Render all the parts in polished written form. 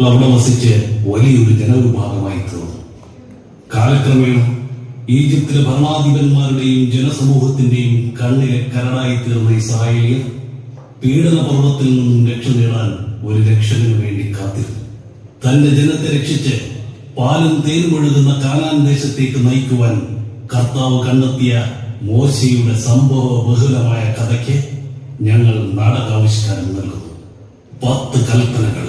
അവിടെ വസിച്ച് വലിയൊരു ജനവിഭാഗമായി തീർന്നു. കാലക്രമേണ ഈജിപ്തിലെ ഭരണാധിപന്മാരുടെയും ജനസമൂഹത്തിന്റെയും കണ്ണിലെ കരടായി തീർന്ന ഇസ്രായേലിയർ പീഡന പർവ്വത്തിൽ നിന്നും രക്ഷ നേടാൻ ഒരു രക്ഷകന് വേണ്ടി കാത്തിരുന്നു. തന്റെ ജനത്തെ രക്ഷിച്ച് പാലും തേനും ഒഴുകുന്ന കാനാൻ ദേശത്തേക്ക് നയിക്കുവാൻ കർത്താവ് കണ്ടെത്തിയ മോശയുടെ സംഭവ ബഹുലമായ കഥയ്ക്ക് ഞങ്ങൾ നാടകാവിഷ്കാരം നൽകുന്നു. 10 കൽപ്പനകൾ.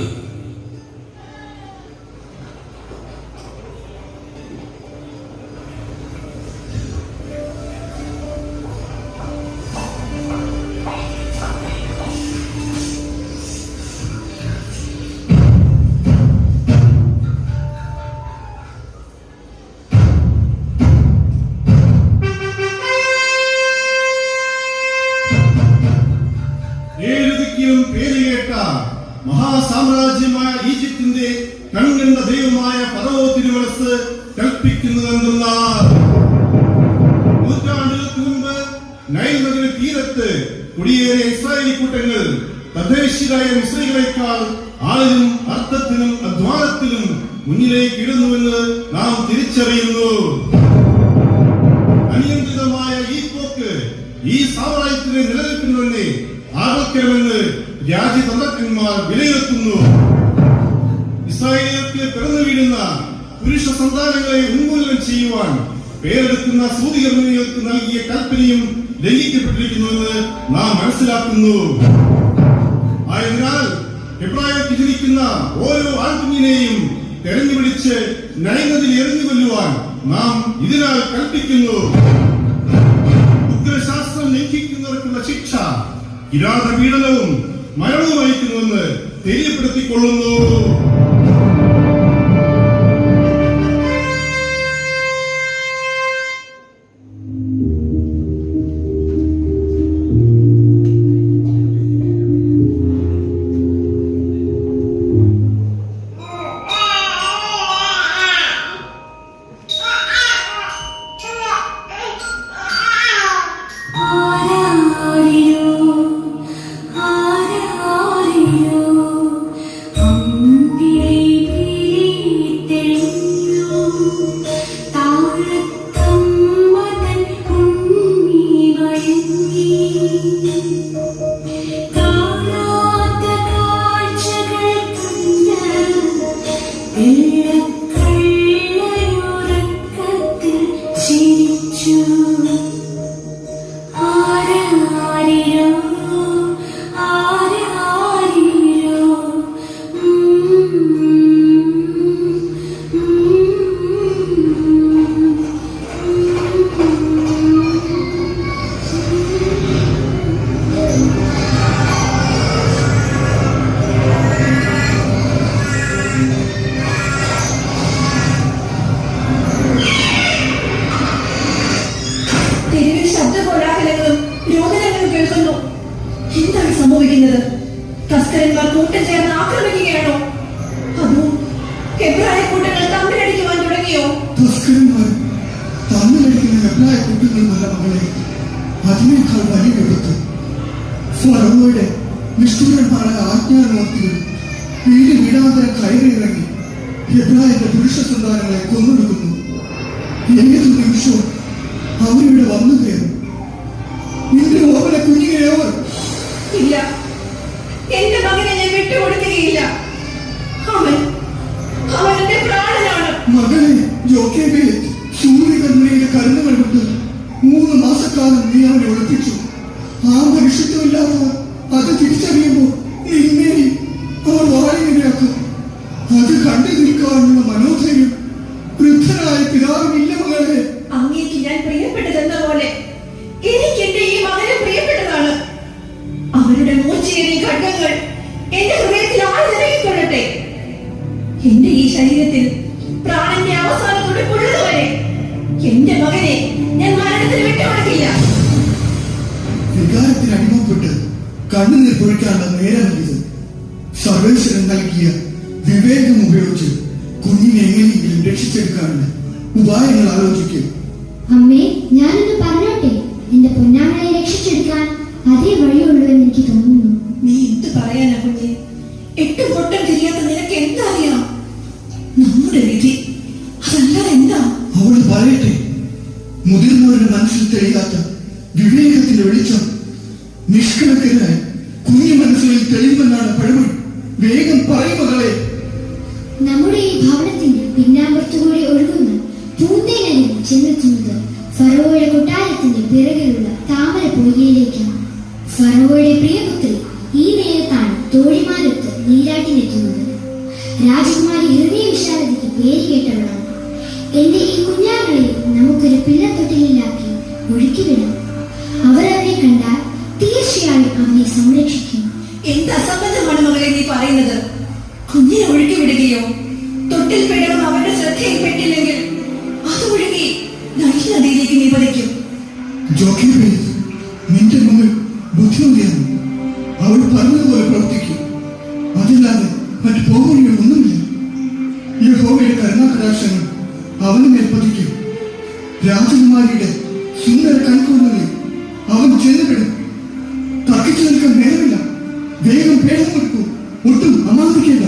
മഹാസാമ്രാജ്യമായ ഈജിപ്തിന്റെ കൺകണ്ട ദൈവമായ ഫറവോ തിരുമനസ് കൽപ്പിക്കുന്നതെന്നാൽ നൂറ്റാണ്ടുകൾക്ക് മുമ്പ് നൈൽ നദി തീരത്ത് കുടിയേറിയ ഇസ്രായേലി കൂട്ടങ്ങൾ തദ്ദേശീയരായ മിസ്രികളെക്കാൾ ആളിലും അർത്ഥത്തിലും അധ്വാനത്തിലും മുന്നിലേക്ക് ഇടുന്നുവെന്ന് നാം തിരിച്ചറിയുന്നു. അനിയന്ത്രിതമായ ഈ പോക്ക് ഈ സാമ്രാജ്യത്തിന് നിലനിൽപ്പിന് തന്നെ ആപത്കരമെന്ന് രാജ്യതന്ത്രജ്ഞന്മാർ വിലയിരുത്തുന്നു. ഇസ്രായേലിയർക്ക് പിറന്നു വീഴുന്ന പുരുഷ സന്താനങ്ങളെ ഉന്മൂലനം ചെയ്യുവാൻ പേരെടുക്കുന്ന സൂതികർമ്മികൾക്ക് നൽകിയ കൽപ്പനയും ലംഘിക്കപ്പെട്ടിരിക്കുന്നുവെന്ന് നാം മനസ്സിലാക്കുന്നു. ആയതിനാൽ എബ്രായർക്ക് ജനിക്കുന്ന ഓരോ ആൺകുഞ്ഞിനെയും തെരഞ്ഞുപിടിച്ച് നൈൽ നദിയിൽ എറിഞ്ഞു കൊല്ലുവാൻ നാം ഇതിനാൽ കൽപ്പിക്കുന്നു. ഉഗ്രശാസ്ത്രം ലംഘിക്കുന്നവർക്കുള്ള ശിക്ഷ കിരാത പീഡനവും മരണവും വഹിക്കുന്നുവെന്ന് തെര്യപ്പെടുത്തിക്കൊള്ളുന്നു. എന്താണ് സംഭവിക്കുന്നത്? തസ്കരന്മാർ കൂട്ടം ചേർന്ന് ആക്രമിക്കുകയാണോ? അതോ എബ്രായ കൂട്ടങ്ങൾ തമ്മിലടിക്കുവാൻ തുടങ്ങിയോ? തസ്കരന്മാർ തമ്മിലടിക്കുന്ന എബ്രായ കൂട്ടങ്ങൾ നല്ല മകളെ, അതിനേക്കാൾ വലിയ വിപത്ത് ഫറവോയുടെ നിഷ്ഠുരന്മാരായ ആജ്ഞാനോർത്തികൾ വീട് വീടാന്തരം കയറിയിറങ്ങി എബ്രായന്റെ പുരുഷ സന്താനങ്ങളെ കൊന്നൊടുക്കുന്നു. ഏതു നിമിഷവും അവരിവിടെ വന്നു കയറും. നിന്റെ ഓമന കുഞ്ഞിനെയോ? ഇല്ല, എന്റെ മകനെ ഞാൻ വിട്ടുകൊടുക്കുകയില്ല. അവൻ എന്റെ പ്രാണനാണ്. മകളെ ജോക്കേബിലെ സൂര്യകർമ്മയുടെ കരുണകൾ കൊണ്ട് 3 മാസക്കാലം നീ അവനെ ഒളിപ്പിച്ചു. ആ മനുഷ്യത്വമില്ലാത്തവർ അത് തിരിച്ചറിയുമ്പോൾ നിന്നെയും അവർ വാഴിനിരയാക്കും. അത് കണ്ടു നിൽക്കാനുള്ള മനോധൈര്യം വൃദ്ധനായ പിതാവിനില്ല മകളെ. അങ്ങേക്ക് ഞാൻ പ്രിയപ്പെട്ടതെന്ന പോലെ എനിക്ക് എന്റെ ഈ മകനെ പ്രിയപ്പെട്ടതാണ്. അവരുടെ മൂർച്ചയേറിയ ഘട്ടങ്ങൾ എന്റെ ഹൃദയത്തിൽ ആഴ്ന്നിറങ്ങിക്കൊള്ളട്ടെ. എന്റെ ഈ ശരീരത്തിൽ പ്രാണന്റെ അവസാനത്തോടെ കൊള്ളുന്നവരെ എന്റെ മകനെ ഞാൻ മരണത്തിന് വിട്ടുകൊടുക്കില്ല. വികാരത്തിന് അടിമപ്പെട്ട് കണ്ണുനീർ പൊഴിക്കാനുള്ള നേരമിത്. സർവേശ്വരൻ നൽകിയ വിവേകം ഉപയോഗിച്ച് കുഞ്ഞിനെ എങ്ങനെയെങ്കിലും രക്ഷിച്ചെടുക്കാനുള്ള ഉപായങ്ങൾ ആലോചിക്കും. അമ്മേ, ഞാനൊന്ന് പറഞ്ഞോട്ടെ. എന്റെ പൊന്നാമയെ രക്ഷിച്ചെടുക്കാൻ അതേ വഴിയുള്ളൂ എന്ന് എനിക്ക് തോന്നുന്നു. നീ എന്ത് പറയാനാ കുഞ്ഞെ? 8 തൊട്ടും തിരിയാത്ത നിനക്ക് എന്തറിയാം? നമ്മുടെ വിധി അതല്ലാതെ എന്താ? അവൾ പറയട്ടെ. മുതിർന്നവരുടെ മനസ്സിൽ തെളിയാത്ത വിവേകത്തിന്റെ വെളിച്ചം നിഷ്കളങ്കരായി കുഞ്ഞു മനസ്സുകളിൽ തെളിയുമെന്നാണ് പഴമൊഴി. വേഗം പറയും മകളെ. നമ്മുടെ ഈ ഭവനത്തിന്റെ പിന്നാമ്പുറത്തുകൂടി ഒഴുകുന്ന പൂന്തേനരിൽ ചെന്നെത്തുന്നത് ഫറവോയുടെ കൊട്ടാരത്തിന്റെ പിറകിലുള്ള താമര പൊയ്കയിലേക്കാണ്. ഫറവോയുടെ പ്രിയപുത്രി ഈ നേരത്താണ് തോഴിമാരൊത്ത് നീരാട്ടിനെത്തുന്നത്. രാജകുമാരി ഹൃദയ വിശാലതയ്ക്ക് പേര് കേട്ടവളാണ്. എന്റെ ഈ കുഞ്ഞാങ്ങളെ നമുക്കൊരു പിള്ളത്തൊട്ടിലാക്കി ഒഴുക്കിവിടാം. അവർ അവനെ കണ്ടാൽ തീർച്ചയായും അവനെ സംരക്ഷിക്കും. എന്ത് അസംബന്ധമാണ് മകളെ നീ പറയുന്നത്? കുഞ്ഞിനെ ഒഴുക്കി വിടുകയോ? തൊട്ടിൽ പെടണം അവരുടെ ശ്രദ്ധയിൽപ്പെട്ടില്ലെങ്കിൽ അത് ഒഴുകി നൈൽ നദിയിലേക്ക് നീ പതിക്കും. ജോക്കിബേ, നിന്റെ മകൾ ബുദ്ധിമുട്ടിയാണ്. അവൾ പറഞ്ഞതുപോലെ പ്രവർത്തിക്കും. അതില്ലാതെ മറ്റു പോകണികൾ ഒന്നുമില്ല. യഹോവയുടെ കരുണാകടാക്ഷങ്ങൾ അവന് മേൽപ്പതിക്കും. രാജകുമാരിയുടെ സുന്ദര കൺകുകളിൽ അവൻ ചെന്നുപെടും. തർക്കിച്ചു നിൽക്കാൻ നേരമില്ല. വേഗം പേടം കൊടുക്കൂ. ഒട്ടും അമാന്തിക്കേണ്ട.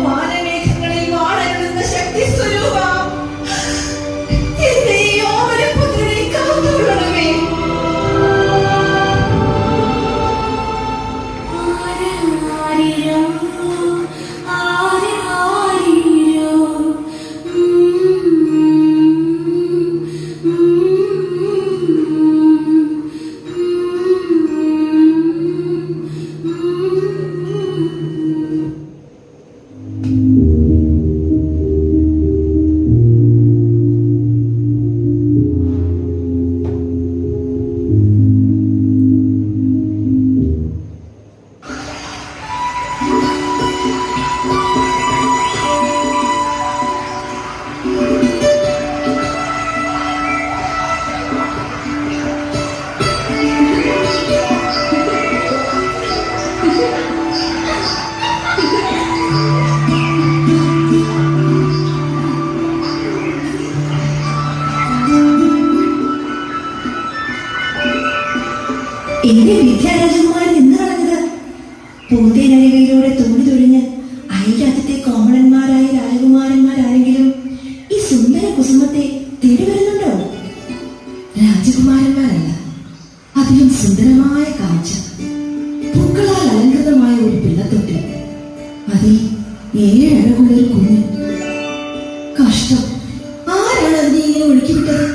വാനമേഘങ്ങളിൽ വാണരുളുന്ന ശക്തി സ്വരൂപ, എന്റെ ഈ ഓമനപുത്രനെ കാത്തുകൊള്ളണമേ. എന്റെ വിദ്യാരാജകുമാരൻ എന്ന് കളഞ്ഞത് പൂന്തേനഴികയിലൂടെ തോണി തൊഴിഞ്ഞ് അയൽരാജ്യത്തെ കോമളന്മാരായ രാജകുമാരന്മാരാരെങ്കിലും ഈ സുന്ദര കുസുമത്തെ തേടി വരുന്നുണ്ടോ? രാജകുമാരന്മാരല്ല, അതിലും സുന്ദരമായ കാഴ്ച. പൂക്കളാൽ അലങ്കൃതമായ ഒരു പിള്ളത്തൊട്ടി, അതിൽ 7 അഴകുള്ളൊരു കുഞ്ഞ്. കഷ്ടം, ആരാണ് അതിനെ ഇങ്ങനെ ഒഴുക്കിവിട്ടത്?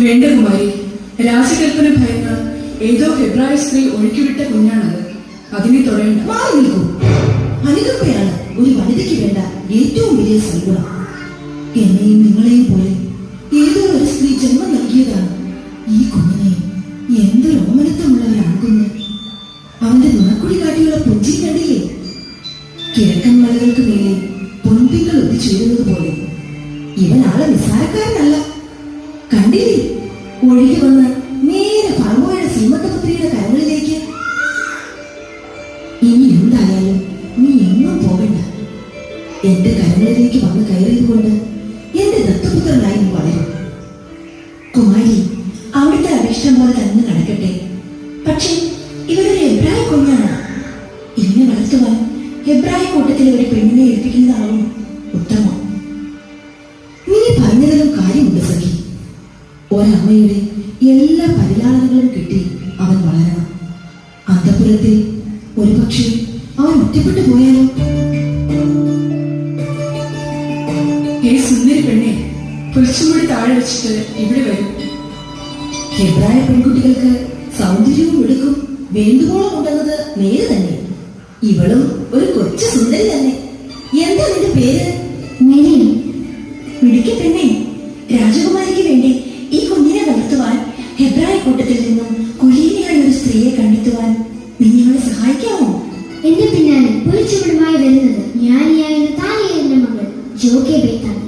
വേണ്ട കുമാരി, രാജകൽപ്പന ഭയന്ന ഏതോ ഹെബ്രായ സ്ത്രീ ഒഴുക്കിവിട്ട കുഞ്ഞാണത്. അതിനെ തൊടേണ്ട. മാറി നിൽക്കൂ. അനുകമ്പയാണ് ഒരു വനിതയ്ക്ക് വേണ്ട ഏറ്റവും വലിയ സൽഗുണം. എന്നെയും നിങ്ങളെയും പോലെ ഏതോ ഒരു സ്ത്രീ ജന്മം നൽകിയതാണ് ഈ കുഞ്ഞിനെ. എന്തൊരു ഓമനത്വമുള്ള ഒരു ആൺകുഞ്ഞ്. അവന്റെ നുണക്കുടി കാട്ടിയുള്ള പുഞ്ചി കണ്ടില്ലേ? കിഴക്കൻ മലകൾക്ക് മേലെ പൊൻപിങ്ങൾ ഒത്തിച്ചേരുന്നത് പോലെ. ഇവനാളെ നിസ്സാരക്കാരനല്ല. കണ്ടില്ലേ, ഒഴുകി വന്ന് നേരെ ഫറവോയുടെ ശ്രീമന്തപുത്രിയുടെ കരങ്ങളിലേക്ക്. ഇനി എന്തായാലും നീ എങ്ങും പോകണ്ട. എന്റെ കരങ്ങളിലേക്ക് വന്ന് കയറിയത് കൊണ്ട് എന്റെ ദത്തപുത്രനായി നീ വളരും. കുമാരി, അവിടുത്തെ അഭിഷ്ടം പോലെ തന്നെ നടക്കട്ടെ. പക്ഷേ ഇവരൊരു ഹെബ്രായ കുഞ്ഞാണ്. ഇതിനെ വളർത്തുവാൻ ഹെബ്രായ കൂട്ടത്തിലെ ഒരു പെണ്ണിനെ ഏൽപ്പിക്കുന്നതാവും ഉത്തമം. നീ പറഞ്ഞതിലും കാര്യമുണ്ട് സഖി. ഒരമ്മയുടെ എല്ലാ പരിലാളനകളും കിട്ടി അവൻ വളരണം. അന്തപുരത്തിൽ ഒരുപക്ഷെ അവൻ ഒറ്റപ്പെട്ടു പോയാലോ? ഏ സുന്ദരി പെണ്ണെ, കുറച്ചുകൂടി താഴെ വെച്ചിട്ട് ഇവിടെ വരും. ഹെബ്രായ പെൺകുട്ടികൾക്ക് സൗന്ദര്യവും എടുക്കും വേണ്ടുവോളം ഉണ്ടെന്നത് നേര് തന്നെ. ഇവളും ഒരു കൊച്ചു സുന്ദരി തന്നെ. എന്താ നിന്റെ പേര്? മെരിൻ. മിടുക്കി പെണ്ണെ, രാജകുമാരിക്ക് വേണ്ടി ഈ കുഞ്ഞിനെ വളർത്തുവാൻ ഹെബ്രായ കൂട്ടത്തിൽ നിന്നും കുലീനയായ ഒരു സ്ത്രീയെ കണ്ടെത്തുവാൻ നീ അവളെ സഹായിക്കാമോ? എന്റെ പിന്നാലെ പുളിച്ചുവിടുമായി വരുന്നത് ജ്ഞാനിയായ താനിയലിന്റെ മകൾ ജോക്കേബേത്താണ്.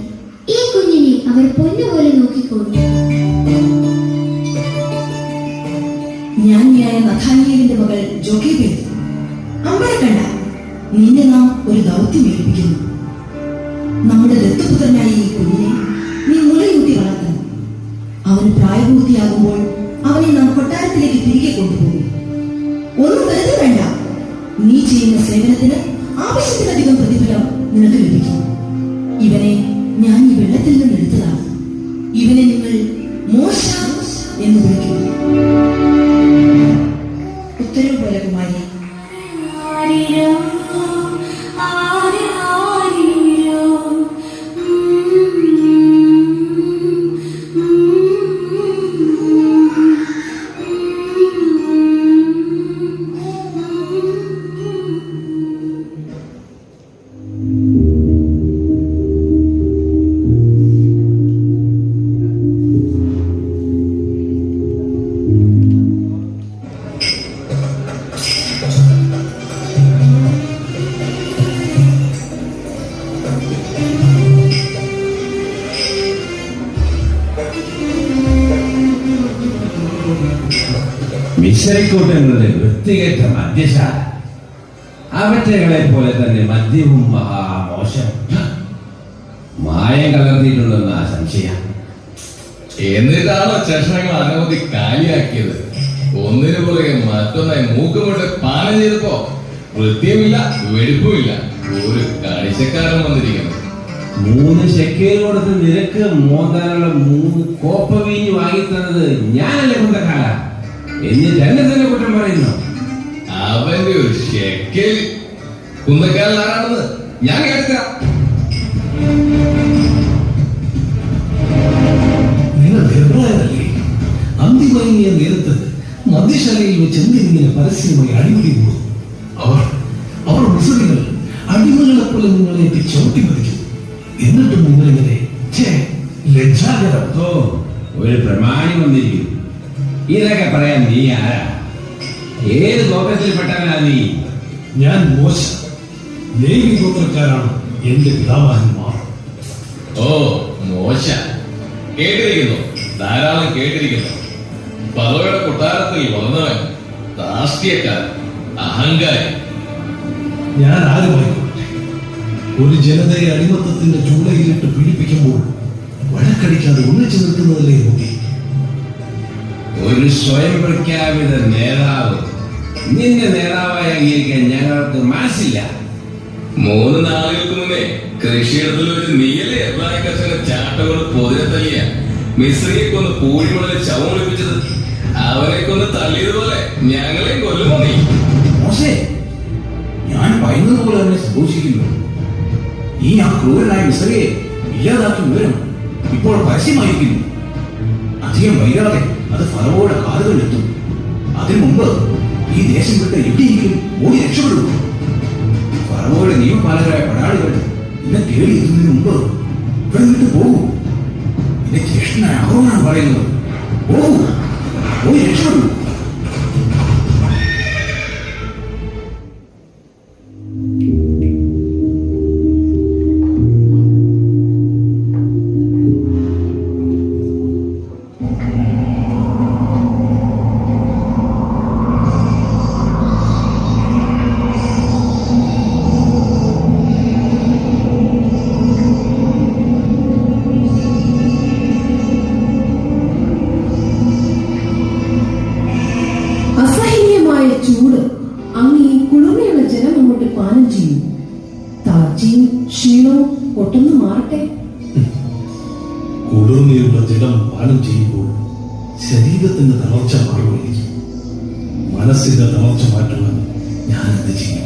ഈ കുഞ്ഞിനെ അവർ പൊന്നുപോലെ നോക്കിക്കൊണ്ടു. ജ്ഞാനിയായ നഥാനിയേലിന്റെ മകൾ ജോക്കേബേത്ത്. അമ്മയെ കണ്ട, നിന്നെ നാം ഒരു ദൗത്യം ഏൽപ്പിക്കുന്നു. നമ്മുടെ ദത്തുപുത്രനായ ഈ കുഞ്ഞിനെ നീ മുലയൂട്ടി വളർത്തണം. അവന് പ്രായപൂർത്തിയാകുമ്പോൾ അവനെ നാം കൊട്ടാരത്തിലേക്ക് തിരികെ കൊണ്ടുപോകും. ഒന്നും വെറുതെ വേണ്ട. നീ ചെയ്യുന്ന സേവനത്തിന് ആവശ്യത്തിലധികം പ്രതിഫലം നിനക്ക് ലഭിക്കും. ഇവനെ ഞാൻ ഈ വെള്ളത്തിൽ നിന്ന് എടുത്തതാണ്. ഇവനെ നിങ്ങൾ മോശ എന്ന് വിളിക്കുന്നു. ഉത്തരവ് പോലെ കുമാരി. മിശ്രക്കൂട്ടങ്ങളുടെ വൃത്തികെട്ട മദ്യശാല, അവറ്റകളെ പോലെ തന്നെ മദ്യവും മഹാമോശം. മായം കലർത്തിയിട്ടുണ്ടെന്ന സംശയം. എന്നിട്ടാണോ ചഷണങ്ങൾ അനവധി കാലിയാക്കിയത്? ഒന്നിനു പുറകെ മറ്റൊന്നായി മൂക്കുമുട്ട് പാനം ചെയ്തപ്പോ വൃത്തിയുമില്ല വെടിപ്പുമില്ല. ഒരു കാഴ്ചക്കാരൻ വന്നിരിക്കുന്നു. 3 ശെക്കേൽ കൊടുത്ത് നിരക്ക് മോന്താനുള്ള 3 കോപ്പ വീഞ്ഞ് വാങ്ങിത്തന്നത് ഞാനല്ലേ കുന്തക്കാല? എന്നിട്ട് എന്നെ തന്നെ കുറ്റം പറയുന്നു. അവന്റെ ഒരു ഷെക്കേൽ കുന്തക്കാരൻ ആരാണെന്ന് ഞാൻ കേൾക്കാം. നിങ്ങൾ ഹെബ്രായരല്ലേ? അന്തിമയങ്ങിയ നേരത്ത് മദ്യശാലയിൽ വെച്ച് എന്തിനിങ്ങനെ പരസ്യമായി അടിമുടി കൂടും? അവർ മിസ്രികൾ അടിമകളെ പോലെ നിങ്ങളെ ചവിട്ടി പതിക്കും. എന്നിട്ടും നിങ്ങളിങ്ങനെ ലജ്ജാകരം. ഓ, ഒരു പ്രമാണി വന്നിരിക്കും. ഇതൊക്കെ പറയാൻ നീ ആരാ? ഏത് ഗോത്രത്തിൽപ്പെട്ടവനാ നീ? ഞാൻ മോശ. ലേവി ഗോത്രക്കാരാണ് എന്റെ പിതാമഹന്മാർ. ഓ, മോശ. കേട്ടിരിക്കുന്നു, ധാരാളം കേട്ടിരിക്കുന്നു. പദവിയുടെ കൊട്ടാരത്തിൽ വളർന്നവൻ, രാഷ്ട്രീയക്കാരൻ, അഹങ്കാരി. ഞാൻ ആരുമായിക്കോട്ടെ, ഒരു ജനതയെ അടിമത്തത്തിന്റെ ചൂളയിലിട്ട് പീഡിപ്പിക്കുമ്പോൾ വഴക്കടിക്കാതെ ഒന്നിച്ചു നിൽക്കുന്നതല്ലേ നോക്കി. ഒരു സ്വയം പ്രഖ്യാപിത നേതാവ് നിന്റെ നേതാവായി അംഗീകരിക്കാൻ ഞങ്ങൾക്ക് മനസ്സില്ല. 3 നാളുകൾക്ക് മുന്നേ കൃഷിയിടത്തിൽ വെച്ച് നീയല്ലേ എബ്രായ കർഷകനെ ചാട്ടകൾ പൊതിരെ തല്ലിയ മിസ്രിയെ കൊന്ന് പൂഴിമുടലിൽ ശവം ഒളിപ്പിച്ചത്? അവനെ കൊന്ന് തല്ലിയതുപോലെ ഞങ്ങളെ കൊല്ലുമോ നീ? മോശേ, ഞാൻ പറയുന്നതുപോലെ തന്നെ സംഭവിച്ചിരിക്കുന്നു. നീ ആ ക്രൂരനായ മിസ്രിയെ ഇല്ലാതാക്കിയ വിവരം ഇപ്പോൾ പരസ്യമായിരിക്കുന്നു. അധികം വൈകാതെ അത് ഫറവോയുടെ കാതുകളിലെത്തും. അതിനു മുമ്പ് ഈ ദേശം വിട്ട് എവിടെയെങ്കിലും ഓടി രക്ഷപ്പെടും. ഫറവോയുടെ നിയമപാലകരായ പടാളികൾ എന്നെ തേടി എത്തുന്നതിന് മുമ്പ് ഇവിടെ വിട്ട് പോകൂ. എന്റെ ജ്യേഷ്ഠനായ അഹ്റോനാണ് പറയുന്നത്. പോകൂ, പോയി രക്ഷപ്പെടൂ. ചൂട് അങ്ങ് ഈ കുളിർമയുള്ള ജലം അങ്ങോട്ട് പാനം ചെയ്യും. താഴ്ചയും ക്ഷീണവും ഒട്ടൊന്ന് മാറട്ടെ. കുളിർമയുള്ള ജലം പാനം ചെയ്യുമ്പോൾ ശരീരത്തിന്റെ തളർച്ച മാറുമായിരിക്കും. മനസ്സിന്റെ തളർച്ച മാറ്റുവാൻ ഞാൻ എന്ത് ചെയ്യും?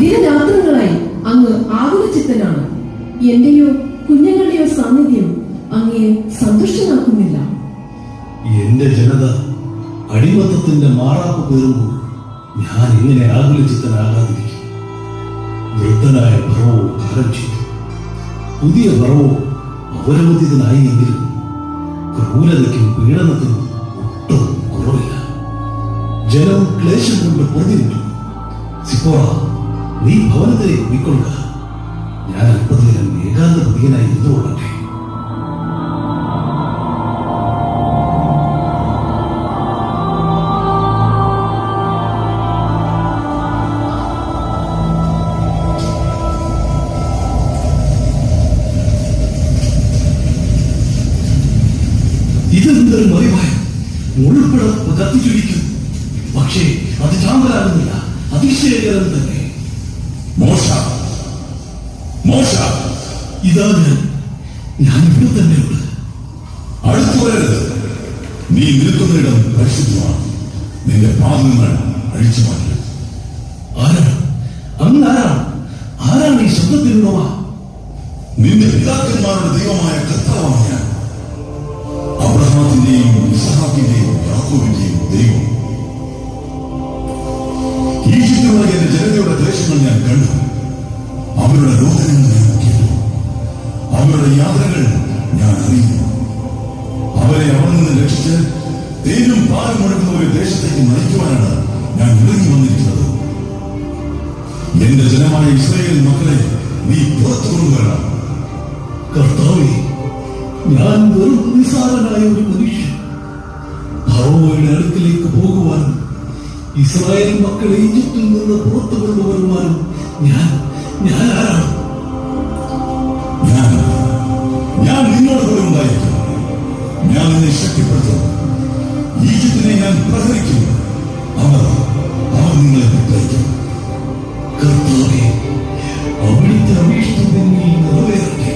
ദിനരാത്രങ്ങളായി അങ്ങ് ആകുലചിത്തനാണ്. എന്റെയോ കുഞ്ഞുങ്ങളുടെയോ സാന്നിധ്യം അങ്ങയെ സന്തുഷ്ടനാക്കുന്നില്ല. എന്റെ ജനത അടിമത്തത്തിന്റെ മാറാപ്പ് പേറുമ്പോൾ ഞാൻ എങ്ങനെ ആകുലചിത്തനാകാതിരിക്കും? വൃദ്ധനായ ഭർവോ കാലം ചെയ്തു. പുതിയ ഭർവോ അപരവധിതനായി എങ്കിലും ക്രൂരതയ്ക്കും പീഡനത്തിനും ഒട്ടും കുറവില്ല. ജനം ക്ലേശം കൊണ്ട് പൊറുതിമുട്ടും. സിപ്പോറ, നീ ഭവനത്തിലേക്ക് പോയിക്കൊള്ളുക. ഞാൻ അല്പനേരം ഏകാന്ത പതികനായി ഇരുന്നുകൊള്ളട്ടെ. ഇതെന്തൊരു മറിവായം! മുൾപ്പടപ്പ് കത്തിച്ചുടിക്കും. പക്ഷേ അത് ചാമ്പലാകുന്നില്ല, അതിശയകരം തന്നെ. മോശ മോശ, ഇതാ ഞാൻ ഇവിടെ തന്നെയുണ്ട്. അടുത്തു വരരുത്. നീ നിൽക്കുന്നിടം പരിശുദ്ധമാണ്. നിന്റെ പാദങ്ങൾ അഴിച്ചു മാറ്റി. ആരാണ് അങ്ങാരാണ്? ആരാണ് ഈ ശബ്ദത്തിലുള്ളവ? നിന്റെ പിതാക്കന്മാരുടെ ദൈവമായ കർത്താവാണ് ഞാൻ. അബ്രഹാമിന്റെയും ഇസ്ഹാക്കിന്റെയും യാക്കോബിന്റെയും ദൈവം. ഈജിപ്തിലുള്ള എന്റെ ജനതയുടെ ദേശങ്ങൾ ഞാൻ കണ്ടു. അവരുടെ രോദനങ്ങൾ ഞാൻ കേട്ടു. അവരുടെ യാത്രകൾ ഞാൻ അറിയുന്നു. അവരെ അവിടെ നിന്ന് രക്ഷിച്ച് തേനും പാലും ഒഴുകുന്ന ഒരു ദേശത്തേക്ക് നയിക്കുവാനാണ് ഞാൻ ഇറങ്ങി വന്നിരിക്കുന്നത്. എന്റെ ജനമായ ഇസ്രായേൽ മക്കളെ നീ പുറത്തു കൊണ്ടുവരണം. കർത്താവേ, ഞാൻ വെറും നിസ്സാരനായ ഒരു മനുഷ്യൻ. ഫറവോയുടെ അടുക്കിലേക്ക് പോകുവാനും ഇസ്രായേൽ മക്കളെ ഈജിപ്തിൽ നിന്ന് പുറത്തു കൊണ്ടുവരുവാനും ഞാൻ ആരാണ്? ഞാൻ നിന്നോട് കൂടെ ഉണ്ടായിരിക്കും. ഞാൻ നിന്നെ ശക്തിപ്പെടുത്തും. ഈജിപ്തിനെ ഞാൻ പ്രഹരിക്കും. അവർ നിങ്ങളെ വിട്ടയക്കും. കർത്താവേ, അവിടുത്തെ അഭീഷ്ടം എന്നിൽ നിറവേറട്ടെ.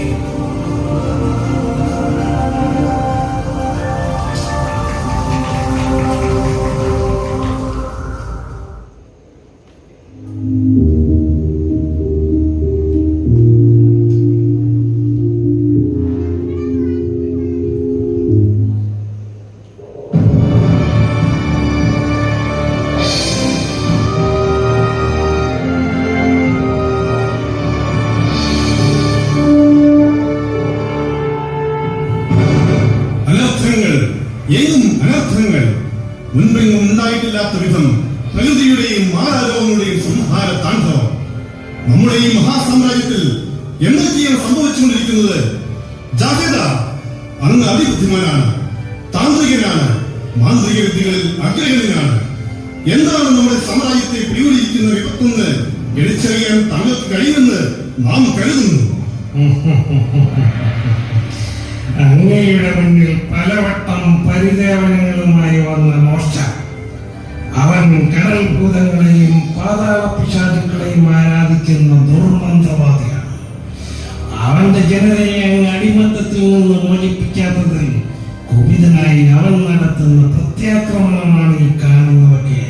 അനർത്ഥങ്ങൾ മുൻപെങ്ങും ഉണ്ടായിട്ടില്ലാത്ത വിധം പ്രകൃതിയുടെയും മാരാരോഗങ്ങളുടെയും സംഹാര താണ്ഡവം നമ്മുടെ ഈ മഹാസാമ്രാജ്യത്തിൽ എന്തൊക്കെയാണ് സംഭവിച്ചുകൊണ്ടിരിക്കുന്നത്? ജാഗ്രത! അങ്ങ് അതിബുദ്ധിമാനാണ്, താന്ത്രികനാണ്, മാന്ത്രിക വിദ്യകളിൽ അഗ്രഗണ്യനാണ്. എന്താണ് നമ്മുടെ സാമ്രാജ്യത്തെ പിടികൂടിയിരിക്കുന്ന വിപത്തെന്ന് എടുച്ചറിയാൻ താങ്കൾക്ക് കഴിയുമെന്ന് നാം കരുതുന്നു. അങ്ങയുടെ മുന്നിൽ പലവട്ടം പരിദേവനങ്ങളുമായി വന്ന മോശ, അവൻ കടൽ ഭൂതങ്ങളെയും പാതാള പിശാചുക്കളെയും ആരാധിക്കുന്ന ദുർമന്ത്രവാദിയാണ്. അവന്റെ ജനതയെ അങ്ങ് അടിമത്തത്തിൽ നിന്ന് മോചിപ്പിക്കാത്തതിൽ കുപിതനായി അവൻ നടത്തുന്ന പ്രത്യാക്രമണമാണ് ഈ കാണുന്നതൊക്കെ.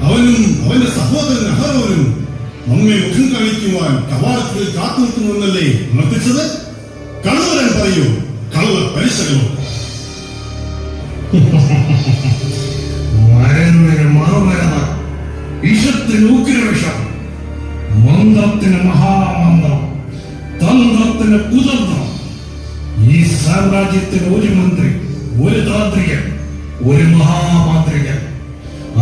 അവനും അവന്റെ സഹോദരൻ അഹരോനും നമ്മെ മുഖം കാണിക്കുവാൻ കവാടത്തിൽ കാത്തുനിൽക്കുന്നുവെന്നല്ലേ ഉണർത്തിച്ചത്? കള്ളവരൻ പറയൂ, കള്ള പരിശകലോ. മരുന്നിന് മറുമരുന്ന്, വിഷത്തിന് ഉഗ്രവിഷം, മന്ത്രത്തിന് മഹാമന്ത്രം, തന്ത്രത്തിന് കുതന്ത്രം. ഈ സാമ്രാജ്യത്തിന് ഒരു മന്ത്രി, ഒരു താന്ത്രികൻ, ഒരു മഹാമാന്ത്രികൻ.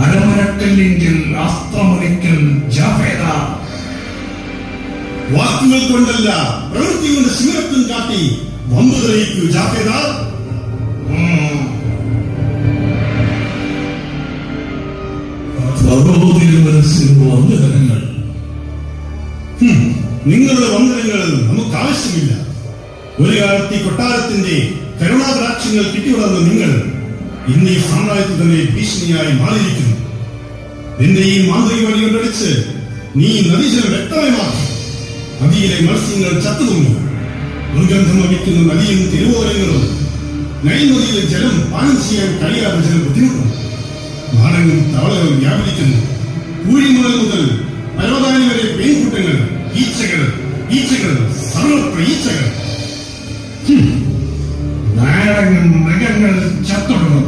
അരമരക്കല്ലെങ്കിൽ അസ്ത്രമൊരിക്കൽ ജാഫേദ. വാക്കുകൾ കൊണ്ടല്ല, പ്രവൃത്തി കൊണ്ട് ശിവരത്വം കാട്ടി വമ്പ് തെളിയിക്കൂ ജാഫേദ. വന്ദനങ്ങൾ. നിങ്ങളുടെ വന്ദനങ്ങൾ നമുക്ക് ആവശ്യമില്ല. ഒരു കാലത്ത് ഈ കൊട്ടാരത്തിന്റെ കരുണാകടാക്ഷങ്ങൾ കിട്ടിവളർന്ന നിങ്ങൾ ഇന്ന് ഈ സാമ്രാജ്യത്തിൽ തന്നെ ഭീഷണിയായി മാറിയിരിക്കുന്നു. നിന്റെ ഈ മാന്ത്രിക വഴി കൊണ്ടടിച്ച് നീ നദീജലം വ്യക്തമായി മാറ്റി. നദിയിലെ മത്സ്യങ്ങൾ ചത്തുതുങ്ങി. ദുർഗന്ധം വമിക്കുന്ന നദിയും തിരുവോരങ്ങളും നൈൽ നദിയിലെ ജലം പാനം ചെയ്യാൻ കഴിയാത്ത ജലം ബുദ്ധിമുട്ടുണ്ട്. നാടകം തവളകൾ വ്യാപരിക്കുന്നു. പൂഴിമുതൽ മുതൽ പരവതാനി വരെ പെൺകുട്ടങ്ങൾ, ഈച്ചകൾ, സർവത്ര ഈച്ചകൾ. നാടകം മൃഗങ്ങൾ ചത്തൊടുങ്ങും.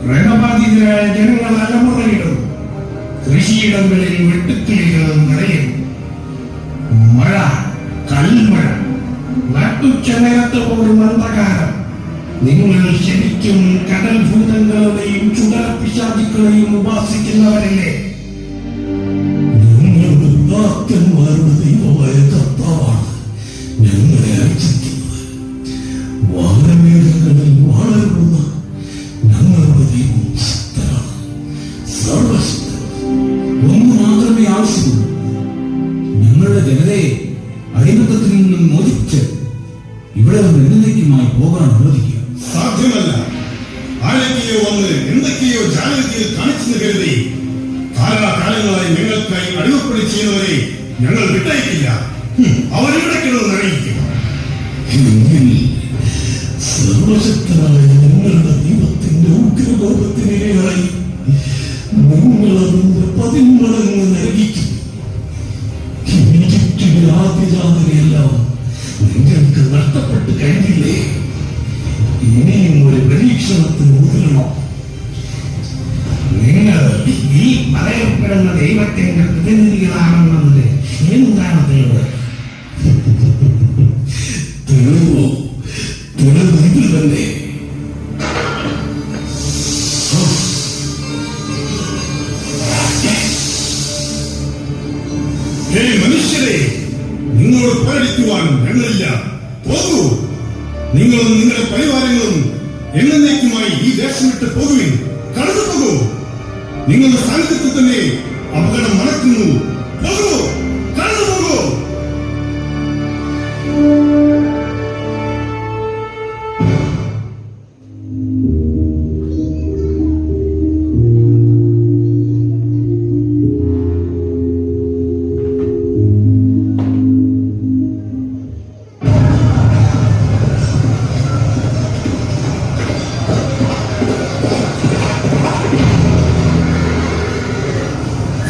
രോഗബാധിതരായ ജനങ്ങൾ അലമുറയിടും. കൃഷിയിടങ്ങളിൽ വെട്ടുക്കിളികൾ നിറയും. മഴ, കൽമഴ, നട്ടുച്ച നേരത്ത് പോലും അന്ധകാരം. നിങ്ങൾ ശരിക്കും കടൽ ഭൂതങ്ങളുടെയും ചുടലപ്പിശാചുക്കളെയും ഉപാസിക്കുന്നവരല്ലേ? ഞങ്ങളുടെ പിതാക്കന്മാരുടെ ദൈവമായ കർത്താവാണ് ഞങ്ങളെ അയച്ചിരിക്കുന്നത്. വാനമേഘങ്ങളിൽ വാഴരുന്ന ഞങ്ങളുടെ ദൈവം ശക്തനാണ്, സർവശക്തൻ. ഒന്ന് മാത്രമേ ആവശ്യമുള്ളൂ. ഞങ്ങളുടെ ജനതയെ അടിമത്തത്തിൽ നിന്നും മോചിപ്പിച്ച് ഇവിടെ നിന്ന് എന്നേക്കുമായി പോകാൻ അനുവദിക്കുക. സാധ്യമല്ല. ആരൊക്കെയോ വന്ന് എന്തൊക്കെയോ ജാഗ്രതയിൽ കാണിച്ചെന്ന് കരുതി കാലാകാലങ്ങളായി ഞങ്ങൾക്കായി അടിമപ്പണി ചെയ്യുന്നവരെ ഞങ്ങൾ വിട്ടയക്കില്ല. അവരിവിടെ കിടന്ന് അറിയിക്കും. സർവശക്തനായ ഞങ്ങളുടെ ദൈവത്തിന്റെ ഉഗ്രകോപത്തിനിരയായി നിങ്ങൾ അതിന്റെ 10 മടങ്ങ് നൽകിക്കും. ഈജിപ്തിലെ ആദ്യജാതരെയെല്ലാം നിങ്ങൾക്ക് നഷ്ടപ്പെട്ട് കഴിഞ്ഞില്ലേ? ഇനിയും ഒരു പരീക്ഷണത്തിന് മുതിരണം. നിങ്ങൾ ഈ പറയപ്പെടുന്ന ദൈവത്തിന്റെ പ്രതിനിധികളാണെന്നത് എന്താണ് തെളിവ്? തെളിവ് ഇതിൽ തന്നെ. മനുഷ്യരെ, നിങ്ങളോട് പോരടിക്കുവാൻ ഞങ്ങളില്ല. പോകൂ. നിങ്ങളും നിങ്ങളുടെ പരിവാരങ്ങളും എന്നേക്കുമായി ഈ ദേശം വിട്ട് പോകുവിൻ. കടന്നു പോകൂ. നിങ്ങളുടെ സാന്നിധ്യത്തിൽ തന്നെ അപകടം മണക്കുന്നു. പോകൂ, കടന്നു പോകൂ.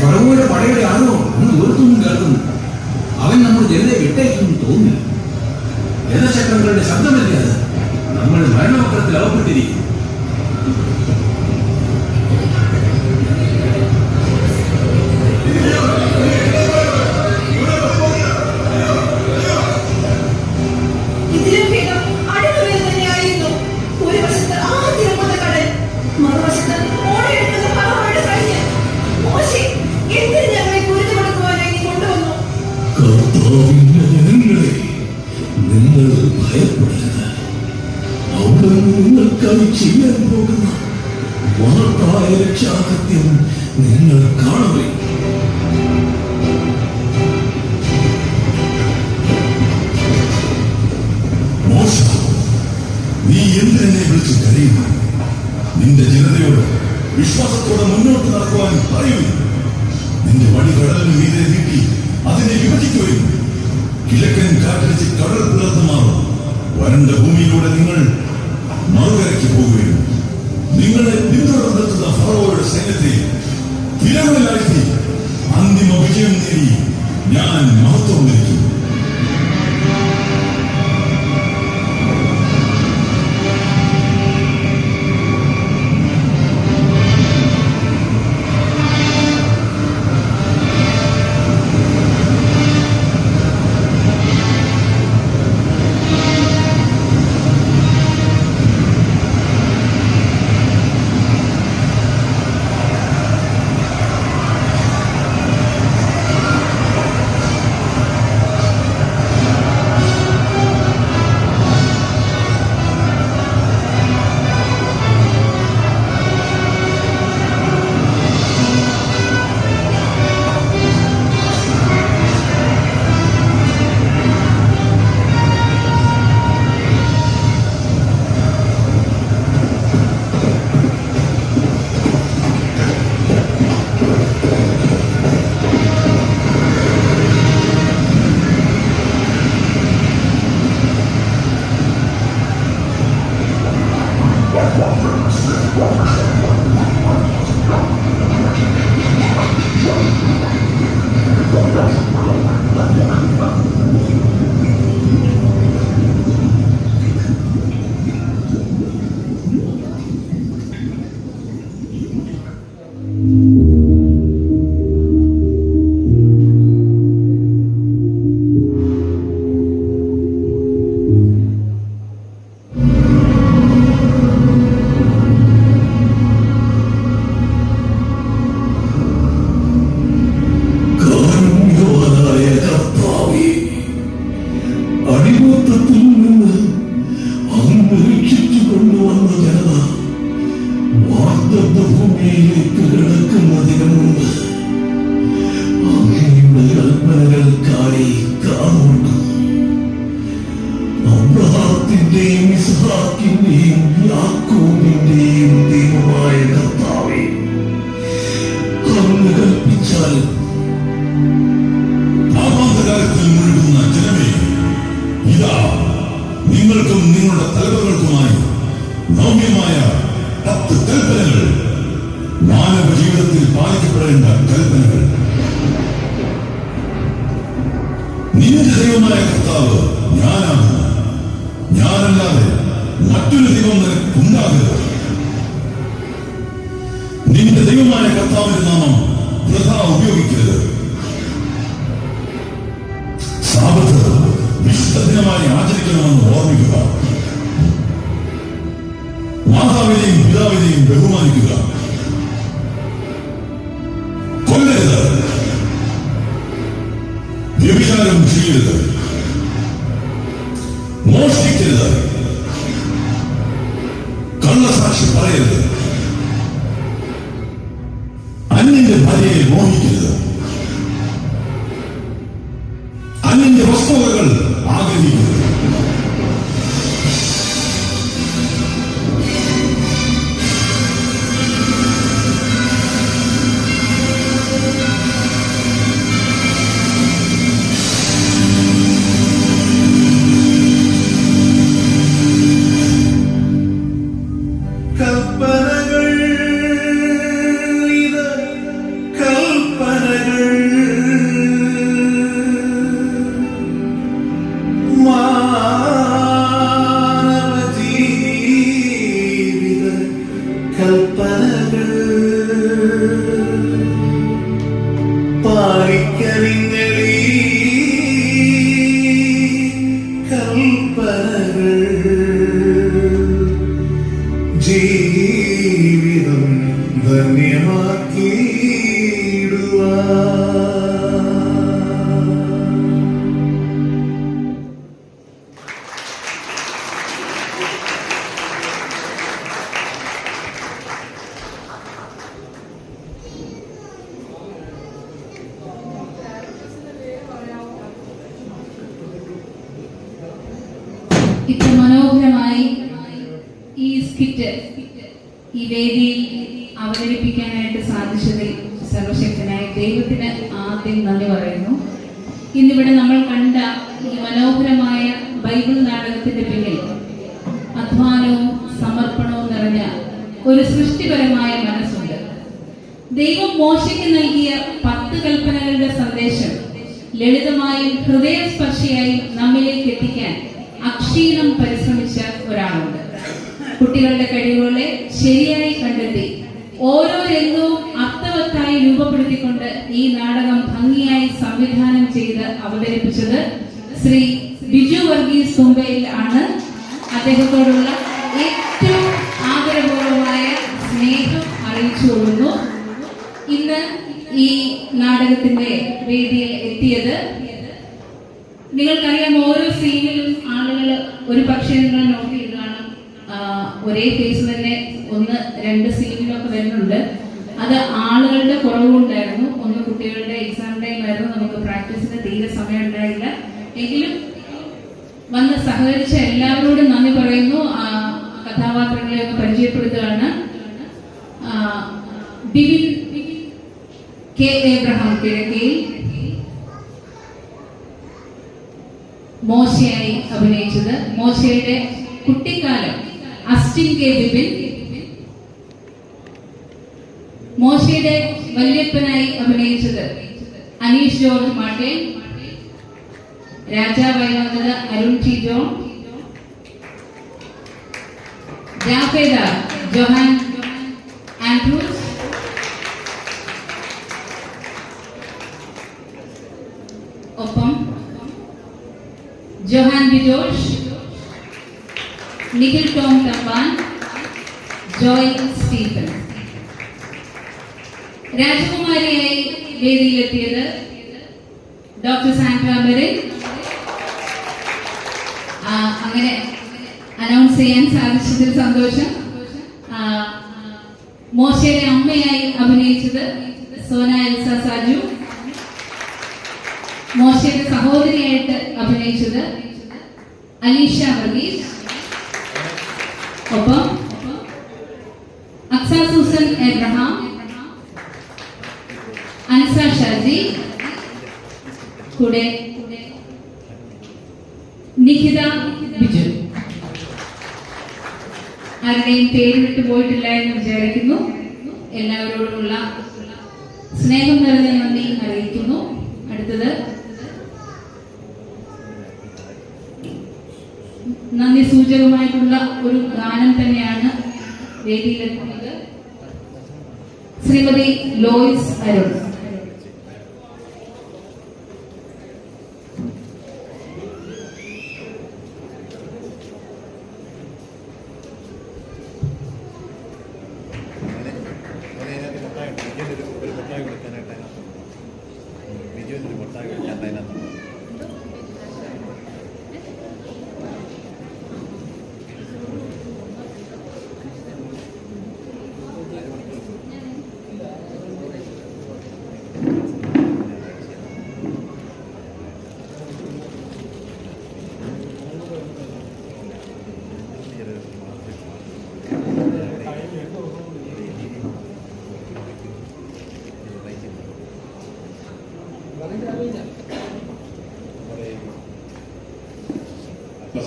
ഫറവോയുടെ പടയുടെ ആരോ ഒന്ന് ഉയർത്തുന്നു കേൾക്കുന്നു. അവൻ നമ്മുടെ ജനതയെ വിട്ടയക്കുമെന്ന് തോന്നുന്നില്ല. രഥചക്രങ്ങളുടെ ശബ്ദമല്ലേ അത്? നമ്മൾ മരണവക്രത്തിൽ അകപ്പെട്ടിരിക്കും. ഇതിലും ഭേദം അടുത്തുള്ളത് തന്നെയായിരുന്നു. ഒരു വശത്ത് ആദ്യമുള്ള കടൽ, മറുവശത്ത് ഓടിയെടുക്കുന്ന ഫറവോയുടെ സൈന്യം. മോശെ, എന്തിന് ഞങ്ങളെ കുരുതി കൊടുക്കുവാനായി നീ കൊണ്ടുവന്നു? കർത്താവിന്റെ ജനങ്ങളെ, നിങ്ങൾ ഭയപ്പെടരുത്. അവിടെ നിങ്ങൾക്കായി ചെയ്യാൻ പോകുന്ന മഹത്തായ രക്ഷാകൃത്യം നിങ്ങൾ കാണവേ. മോശം, നീ എന്തിനെ വിളിച്ച് കരയുന്നു? നിന്റെ ജനതയോട് വിശ്വാസത്തോടെ മുന്നോട്ട് നടക്കുവാൻ പറയൂ. നിന്റെ വടി കടലിന് മീതെ നീട്ടി അതിനെ വിഭജിക്കുകയും കിഴക്കൻ കാറ്റടിച്ച് കടൽ പിളർന്നു മാറും. വരണ്ട ഭൂമിയിലൂടെ നിങ്ങൾ മറുകരയ്ക്ക് പോവുകയും നിങ്ങളെ പിന്തുടർന്നെത്തുന്ന ഫറവോയുടെ സൈന്യത്തെ തിരകളിലാഴ്ത്തി അന്തിമ വിജയം നേടി ഞാൻ മഹത്വം നൽകും. അബ്രഹാത്തിന്റെയും ഇസ്ഹാക്കിന്റെയും യാക്കോബിന്റെയും ദൈവമായ കർത്താവേ, അങ്ങ് കൽപ്പിച്ചാൽ ആപാന്തകാലത്തിൽ മുഴുകുന്ന ജനമേ, ഇതാ നിങ്ങൾക്കും നിങ്ങളുടെ തലമുറകൾക്കുമായി നവ്യമായ 10 കൽപ്പനകൾ, മാനവ ജീവിതത്തിൽ പാലിക്കപ്പെടേണ്ട കൽപ്പനകൾ. നിന്റെ ദൈവമായ കർത്താവ് ഞാനാകുന്നു. ഞാനല്ലാതെ മറ്റൊരു ദൈവം നിനക്കുണ്ടാകരുത്. നിന്റെ ദൈവമായ കർത്താവിന്റെ നാമം വൃഥാ ഉപയോഗിക്കരുത്. സാബത്ത് വിശുദ്ധ ദിനമായി ആചരിക്കണമെന്ന് ഓർമ്മിക്കുക. മാതാവിനെയും പിതാവിനെയും ബഹുമാനിക്കുക. കൊല്ലരുത്. വ്യഭിചാരം ചെയ്യരുത്. മോഷ്ടിക്കരുത്. കള്ളസാക്ഷി പറയരുത്. അന്യന്റെ ഭാര്യയെ മോഹിക്കരുത്. അന്യന്റെ വസ്തുവകൾ ആഗ്രഹിക്കരുത്. കൽപ്പനകൾ ഇത് കൽപ്പനകൾ മാനവജീവിത കൽപ്പനകൾ പാലിക്കലിങ്ങളീ കൽപ്പനകൾ ജീവിതം ഇത്ര മനോഹരമായി ഈ സ്കിറ്റ് ഈ വേദിയിൽ അവതരിപ്പിക്കാനായിട്ട് സാധിച്ചതിൽ സർവശക്തനായ ദൈവത്തിന് ആദ്യം നന്ദി പറയുന്നു. ഇന്നിവിടെ നമ്മൾ കണ്ട ഈ മനോഹരമായ ബൈബിൾ നാടകത്തിന്റെ പിന്നിൽ അധ്വാനവും സമർപ്പണവും നിറഞ്ഞ ഒരു സൃഷ്ടിപരമായ മനസ്സുണ്ട്. ദൈവം മോശയ്ക്ക് നൽകിയ 10 കൽപ്പനകളുടെ സന്ദേശം ലളിതമായും ഹൃദയസ്പർശിയായും നമ്മിലേക്ക് എത്തിക്കാൻ അക്ഷീണം പരിശ്രമിച്ച ഒരാളുണ്ട്. കുട്ടികളുടെ കഴിവുകളെ ശരിയായി കണ്ടെത്തി ഓരോ രംഗവും അർത്ഥവത്തായി രൂപപ്പെടുത്തിക്കൊണ്ട് ഈ നാടകം ഭംഗിയായി സംവിധാനം ചെയ്ത് അവതരിപ്പിച്ചത് ശ്രീ ബിജു വർഗീസ് തുമ്പയിൽ ആണ്. അദ്ദേഹത്തോടുള്ള ഏറ്റവും ആദരപൂർവമായ സ്നേഹം അറിയിച്ചുകൊള്ളുന്നു. ഇന്ന് ഈ നാടകത്തിന്റെ വേദിയിൽ എത്തിയത്, നിങ്ങൾക്കറിയാം, ഓരോ സീനിലും ആളുകൾ ഒരു പക്ഷേ നിങ്ങൾ നോട്ട് ചെയ്ത് കാണും, ഒരേ ഫേസ് തന്നെ 1-2 സീനിലൊക്കെ വരുന്നുണ്ട്. അത് ആളുകളുടെ കുറവുണ്ടായിരുന്നു. ഒന്ന് കുട്ടികളുടെ എക്സാം ടൈം ആയിരുന്നു, നമുക്ക് പ്രാക്ടീസിന് തീരെ സമയം ഉണ്ടായില്ല. എങ്കിലും വന്ന് സഹകരിച്ച എല്ലാവരോടും നന്ദി പറയുന്നു. കഥാപാത്രങ്ങളെ ഒന്ന് പരിചയപ്പെടുത്തുകയാണ്. ബിബിൻ കെ എബ്രഹാം കിഴക്കയിൽ മോശയായി അഭിനയിച്ചത്. മോശയുടെ കുട്ടിക്കാലം അസ്റ്റിൻ കെ ബിബിൻ. മോശയുടെ വല്യപ്പനായി അഭിനയിച്ചത് അനീഷ് ജോർജ് മാട്ടേൻ. രാജാവായി വന്നത് അരുൺ ടി ജോൺ. ജാഫേദാർ ജോഹാൻ ആൻഡ്രൂസ്. ഒപ്പം Johan Bijosh, Nikhil Tom Thampan, Joy Stephen. രാജകുമാരിയായി വേദിയിലെത്തിയത് ഡോക്ടർ സാൻഡ്ര മെറിൻ. അങ്ങനെ അനൗൺസ് ചെയ്യാൻ സാധിച്ചതിൽ സന്തോഷം. മോശയുടെ അമ്മയായി അഭിനയിച്ചത് സോന എൽസ സാജു. മോശയുടെ സഹോദരിയായിട്ട് അഭിനയിച്ചത് അലീഷ വർഗീസ്. ഒപ്പം അക്സ സൂസൻ എബ്രഹാം, അൻസ ഷാജി, കൂടെ നിഖിത ബിജു. ആരുടെയും പേര് വിട്ടു പോയിട്ടില്ല എന്ന് വിചാരിക്കുന്നു. എല്ലാവരോടുമുള്ള സ്നേഹം നിറഞ്ഞ നന്ദി അറിയിക്കുന്നു. അടുത്തത് നന്ദി സൂചകമായിട്ടുള്ള ഒരു ഗാനം തന്നെയാണ് വേദിയിലെത്തുന്നത്. ശ്രീമതി ലോയിസ് അരുൺ.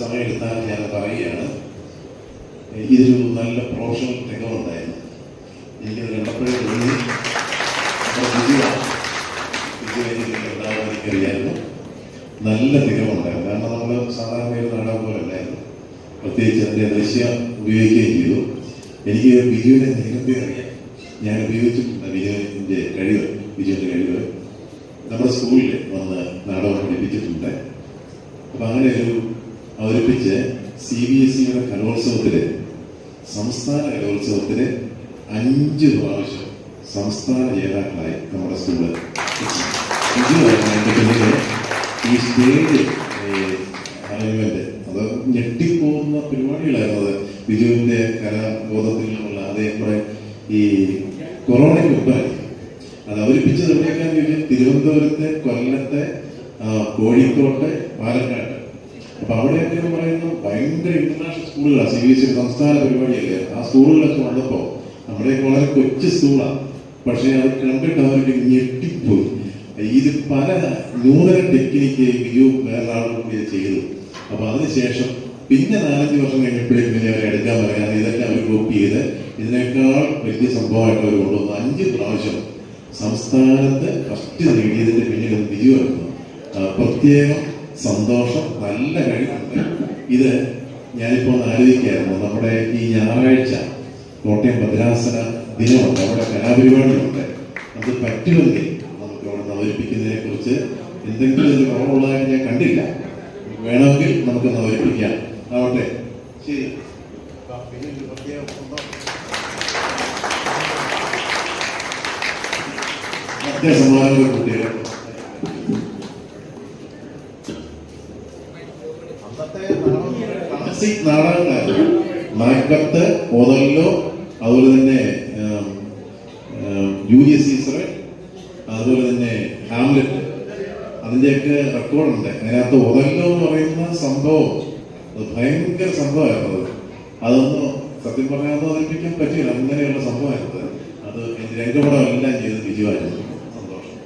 സമയം എടുത്താൽ ഞാൻ പറയുകയാണ്, ഇതൊരു നല്ല പ്രൊഫഷണൽ തികവുണ്ടായിരുന്നു. എനിക്കത് കണ്ടപ്പോഴേ തോന്നി എനിക്കറിയായിരുന്നു, നല്ല തികവുണ്ടായിരുന്നു. കാരണം നമ്മൾ സാധാരണ ഒരു നാടകം പോലെ അല്ലായിരുന്നു. പ്രത്യേകിച്ച് അതിൻ്റെ ദൃശ്യം ഉപയോഗിക്കുകയും ചെയ്തു. എനിക്ക് ബിജുവിനെ നേരത്തെ അറിയാം, ഞാൻ ഉപയോഗിച്ചിട്ടുണ്ട് ബിജുവിൻ്റെ കഴിവ്. നമ്മുടെ സ്കൂളിൽ വന്ന് നാടകം പഠിപ്പിച്ചിട്ടുണ്ട്. അപ്പം അങ്ങനെ ഒരു അവതരിപ്പിച്ച് CBSEയുടെ കലോത്സവത്തില്, സംസ്ഥാന കലോത്സവത്തില് 5 പ്രാവശ്യം സംസ്ഥാന ജേതാക്കളായി നമ്മുടെ സ്കൂള്. എൻ്റെ പിന്നില് ഈ സ്റ്റേജ് അറേഞ്ച്മെന്റ് അത് ഞെട്ടിപ്പോകുന്ന പരിപാടികളായിരുന്നു. അത് ബിജുവിന്റെ കലാബോധത്തിൽ നിന്നുള്ള അതേപോലെ ഈ കൊറോണയ്ക്ക് മുമ്പായി അത് അവതരിപ്പിച്ചത് എവിടെയൊക്കെയാന്ന് ചോദിച്ചാൽ തിരുവനന്തപുരത്തെ, കൊല്ലത്തെ, കോഴിക്കോട്ടെ, പാലക്കാട്. അപ്പൊ അവിടെയൊക്കെ എന്ന് പറയുന്നത് ഭയങ്കര ഇന്റർനാഷണൽ സ്കൂളുകളാണ്. CBSE സംസ്ഥാന പരിപാടിയല്ലേ. ആ സ്കൂളുകളിലൊക്കെ വന്നപ്പോ നമ്മുടെയൊക്കെ വളരെ കൊച്ചു സ്കൂളാണ്. പക്ഷെ അത് കണ്ടിട്ട് അവർക്ക് ഞെട്ടിപ്പോയി. ഇത് പല നൂതന ടെക്നിക്ക് ബിജു വേറൊരാളും കൂടി ചെയ്തു. അപ്പൊ അതിനുശേഷം പിന്നെ 4-5 വർഷം കഴിഞ്ഞപ്പോഴേക്കും പിന്നെ അവരെ എടുക്കാൻ പറയാൻ ഇതൊക്കെ അവർ കോപ്പി ചെയ്ത് ഇതിനേക്കാൾ വലിയ സംഭവമായിട്ട് അവർ കൊണ്ടുവന്നു. 5 പ്രാവശ്യം സംസ്ഥാനത്ത് ഫസ്റ്റ് നേടിയതിന്റെ പിന്നിൽ ബിജു ആയിരുന്നു. പ്രത്യേകം സന്തോഷം, നല്ല കഴിവുണ്ട്. ഇത് ഞാനിപ്പോൾ ആലോചിക്കായിരുന്നു, നമ്മുടെ ഈ ഞായറാഴ്ച കോട്ടയം ഭദ്രാസന ദിനമുണ്ട്, അവിടെ കലാപരിപാടിയുണ്ട്. അത് പറ്റുമെങ്കിൽ നമുക്ക് അവിടെ അവതരിപ്പിക്കുന്നതിനെ കുറിച്ച് എന്തെങ്കിലും ഒരു കുറവുള്ളതായി ഞാൻ കണ്ടില്ല. വേണമെങ്കിൽ നമുക്കൊന്ന് അവതരിപ്പിക്കാം. ആവട്ടെ, ശരി. മറ്റേ സമ്മാനങ്ങൾ കുട്ടികൾ ക്ലാസിക് നാടകങ്ങളായിരുന്നു. മാക്ബത്ത്, ഓതല്ലോ, അതുപോലെ തന്നെ ജൂലിയസ് സീസർ, അതുപോലെ തന്നെ ഹാംലെറ്റ്, അതിൻ്റെയൊക്കെ റെക്കോർഡുണ്ട്. അതിനകത്ത് ഓതല്ലോ എന്ന് പറയുന്ന സംഭവം അത് ഭയങ്കര സംഭവമായിരുന്നത്. അതൊന്നും സത്യം പറയാതെ അവതരിപ്പിക്കാൻ പറ്റില്ല. അങ്ങനെയുള്ള സംഭവമായിരുന്നത്. അത് രംഗപടം എല്ലാം ചെയ്ത് ബിജുവായിരുന്നു. സന്തോഷം.